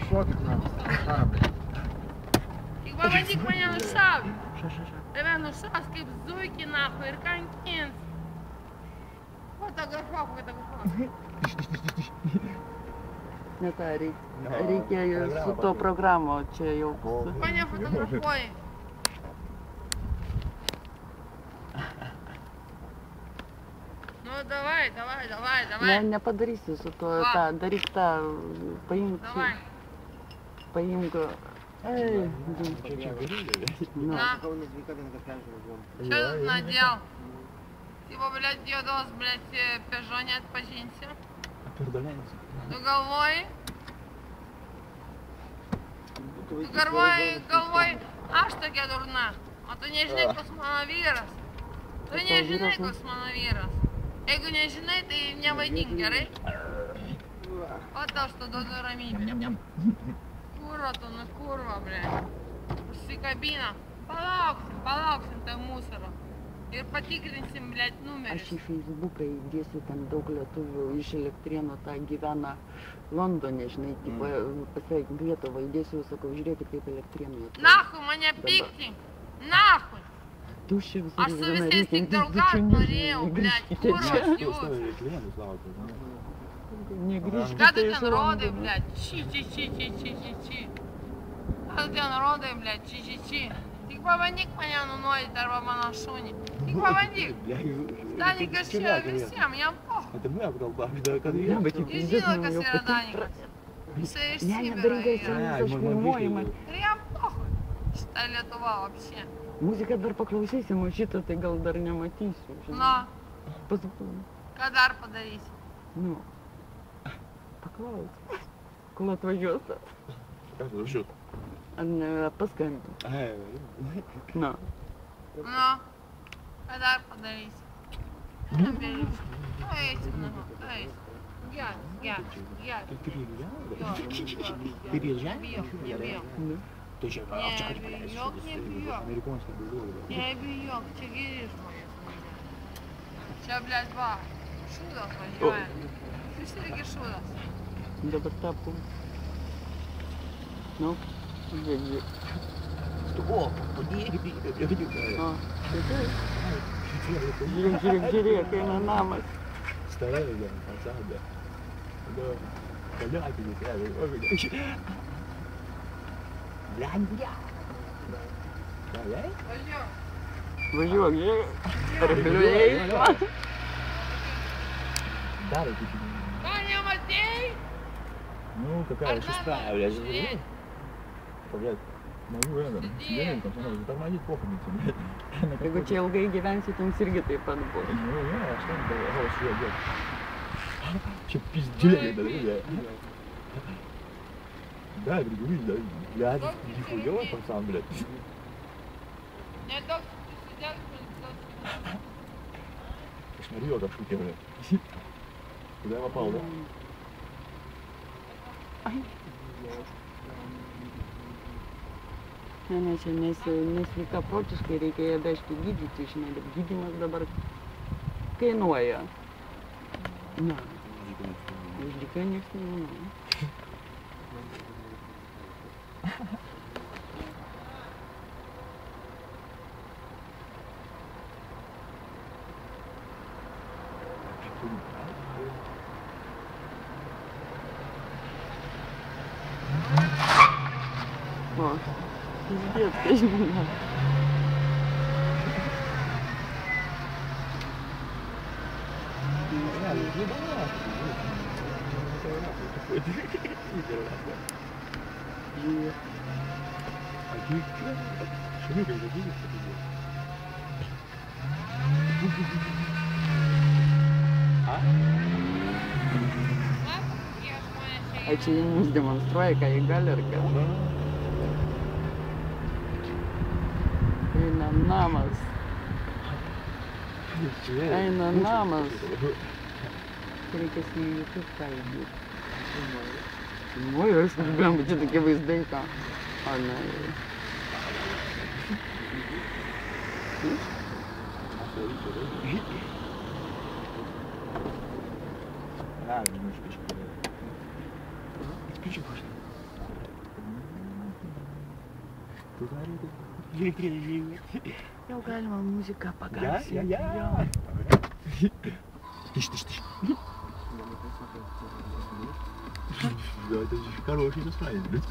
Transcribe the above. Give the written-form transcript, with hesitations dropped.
Šokit, na, karo, blėt. Tik pabandyk mane nušauti. Tave nušaus kaip zuikį, nahu, ir kankins. Fotografuok. Ne tą reikėjo su to programo, čia jau... Mane fotografuoji. Nu, davai. Ne, nepadarysi su to, daryk tą, paimk čia. Paimk... Эй, На. Что тут надел? Типа, блядь, дедос, блядь, Peugeot не отпочинься. Ну, головой, аж tokia durna. O tu nežinai, koks mano vyras. Jeigu nežinai, tai nevaidink, gerai? O tau aš tada duodu ramybę. Kurva tu, nu kurva, blядь. Užsikabina. Palauksim tą mūsarą. Ir patikrinsim, blядь, numerį. Aš į Facebooką įdėsiu, ten daug lietuvių iš Elektrėnų tą gyvena Londone, žinai, pasveikink Lietuvą, įdėsiu, sakau, žiūrėkit kaip Elektrėnų. Nahui, mane pikti. Nahui. Tuščiai Aš su visais tik draugaut norėjau, blядь, kurvas jūs. Ką tu ten rodai, blядь, či. Ką tu ten rodai, blядь, či. Tik pabandyk mane nunuodyti arba mano šunį. Tik pabandyk. Danikas čia visiems, jam pohu. Ir žino, kas yra Danikas. Jisai iš Sibiro yra. Ir jam pohu. Šitą Lietuva, apšė. Muziką dar paklausysim, o šitą tai gal dar nematysiu. Nu. Ką dar padarysi? Nu. Paklaus. Kol atvažiuos. Ką tu rašiut? Paskambinti. Na. Nu. Ką dar padarysi? Eisim, nahu, eisim. Geras. Ты переезжаешь? Nebijok. Ты че, Nebijok. американский был. Nebijok, čia geri žmonės mane. Čia, blядь, va, šūdas važiuoja. Jis irgi šūdas. Dabar tapu. Nu, žiūrėk. О, я видел. Žiūrėk, eina namas. Старая, да, пацан, да. Да. Блядь, ты не правильно. Блядь. Давай. Važiuok, žiūrėk. Reguliai. Дарай, ты. Таня, Матей! Ну, какая шестая, блядь. Блядь. Могу рядом. Сиденьем, там сама затормозить похуй. Jeigu čia ilgai gyvensi, jums irgi taip pat bus. Ну, я, что он голос я делаю. Че пиздюля, да, да, говорю, да, блядь, нихуёво, пацан, блядь. Нет, док, сидят, Посмотри, как шутер, блядь. Куда я попал, да? Ne, čia nesveika protiškai, reikia ją vežti gydyti, žinai, bet gydymas dabar kainuoja. Na, už dyką nieks nežinau. O, pиздец, конечно. А čia jie mums demonstruoja, ką jie gali ar ką? Eina namas. Eina namas. Reikia su YouTube kalbėti. Oi, aš blemba, čia tokie vaizdai, ką. O ne. Немножко. Спичек пошли. Тут орёт. Jau galima muziką Я. pagarsinti. Тише. Да, это же хороший настроение.